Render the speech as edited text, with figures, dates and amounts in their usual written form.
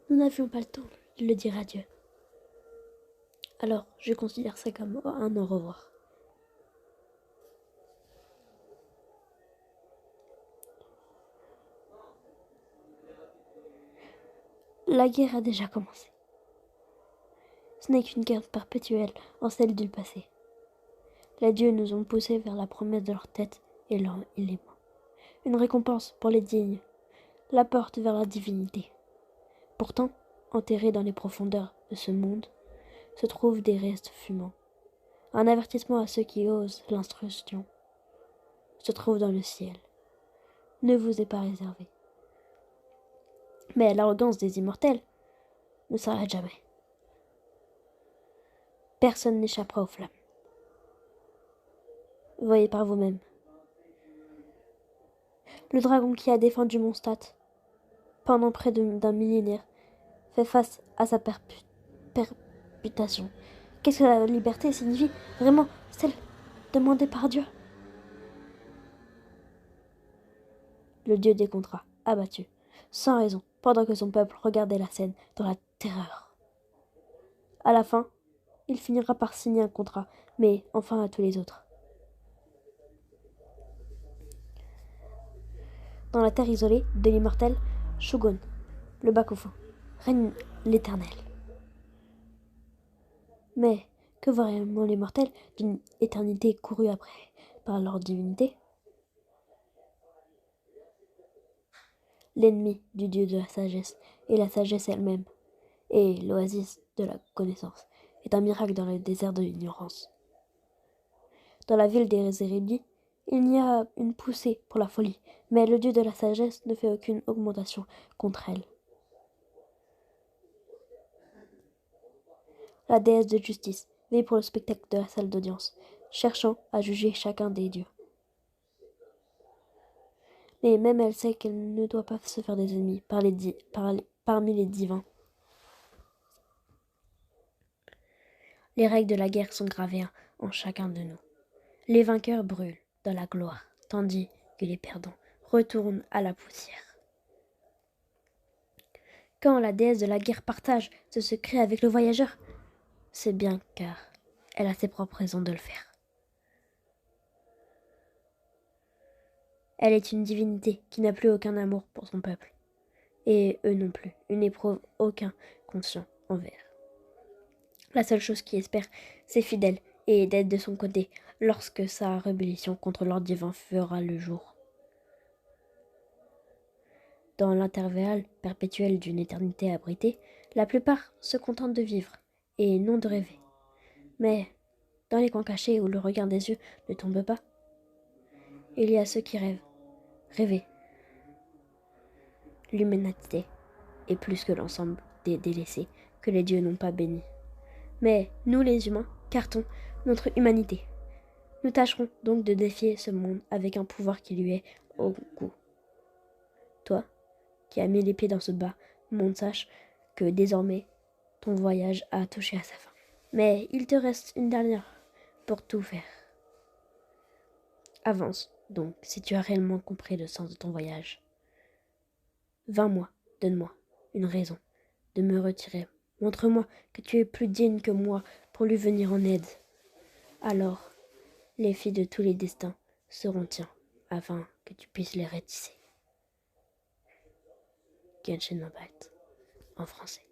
Nous n'avions pas le temps de le dire adieu. Alors, je considère ça comme un au revoir. La guerre a déjà commencé. Ce n'est qu'une guerre perpétuelle en celle du passé. Les dieux nous ont poussés vers la promesse de leur tête et les mains. Une récompense pour les dignes, la porte vers la divinité. Pourtant, enterrés dans les profondeurs de ce monde, se trouvent des restes fumants. Un avertissement à ceux qui osent l'instruction se trouve dans le ciel. Ne vous est pas réservé. Mais l'arrogance des immortels ne s'arrête jamais. Personne n'échappera aux flammes. Voyez par vous-même. Le dragon qui a défendu Mondstadt pendant près d'un millénaire fait face à sa perpétuation. Qu'est-ce que la liberté signifie vraiment, celle demandée par Dieu? Le dieu des contrats, abattu, sans raison, pendant que son peuple regardait la scène dans la terreur. À la fin, il finira par signer un contrat, mais enfin à tous les autres. Dans la terre isolée de l'immortel Shogun, le Bakufu, règne l'éternel. Mais que voient réellement les mortels d'une éternité courue après par leur divinité? L'ennemi du dieu de la sagesse et la sagesse elle-même, et l'oasis de la connaissance, est un miracle dans le désert de l'ignorance. Dans la ville des érudits, il y a une poussée pour la folie, mais le dieu de la sagesse ne fait aucune augmentation contre elle. La déesse de justice veille pour le spectacle de la salle d'audience, cherchant à juger chacun des dieux. Mais même elle sait qu'elle ne doit pas se faire des ennemis parmi les divins. Les règles de la guerre sont gravées en chacun de nous. Les vainqueurs brûlent dans la gloire, tandis que les perdants retournent à la poussière. Quand la déesse de la guerre partage ce secret avec le voyageur, c'est bien car elle a ses propres raisons de le faire. Elle est une divinité qui n'a plus aucun amour pour son peuple. Et eux non plus, ils n'éprouvent aucun conscient envers. La seule chose qu'ils espèrent, c'est fidèle et d'être de son côté lorsque sa rébellion contre l'ordre divin fera le jour. Dans l'intervalle perpétuel d'une éternité abritée, la plupart se contentent de vivre et non de rêver. Mais dans les coins cachés où le regard des yeux ne tombe pas, il y a ceux qui rêvent. Rêver. L'humanité est plus que l'ensemble des délaissés que les dieux n'ont pas bénis. Mais nous les humains cartons notre humanité. Nous tâcherons donc de défier ce monde avec un pouvoir qui lui est au goût. Toi, qui as mis les pieds dans ce bas monde, sache que désormais ton voyage a touché à sa fin. Mais il te reste une dernière pour tout faire. Avance donc si tu as réellement compris le sens de ton voyage. 20 mois, donne-moi une raison de me retirer. Montre-moi que tu es plus digne que moi pour lui venir en aide. Alors, les filles de tous les destins seront tiens, afin que tu puisses les ratisser. Genshin Impact, en français.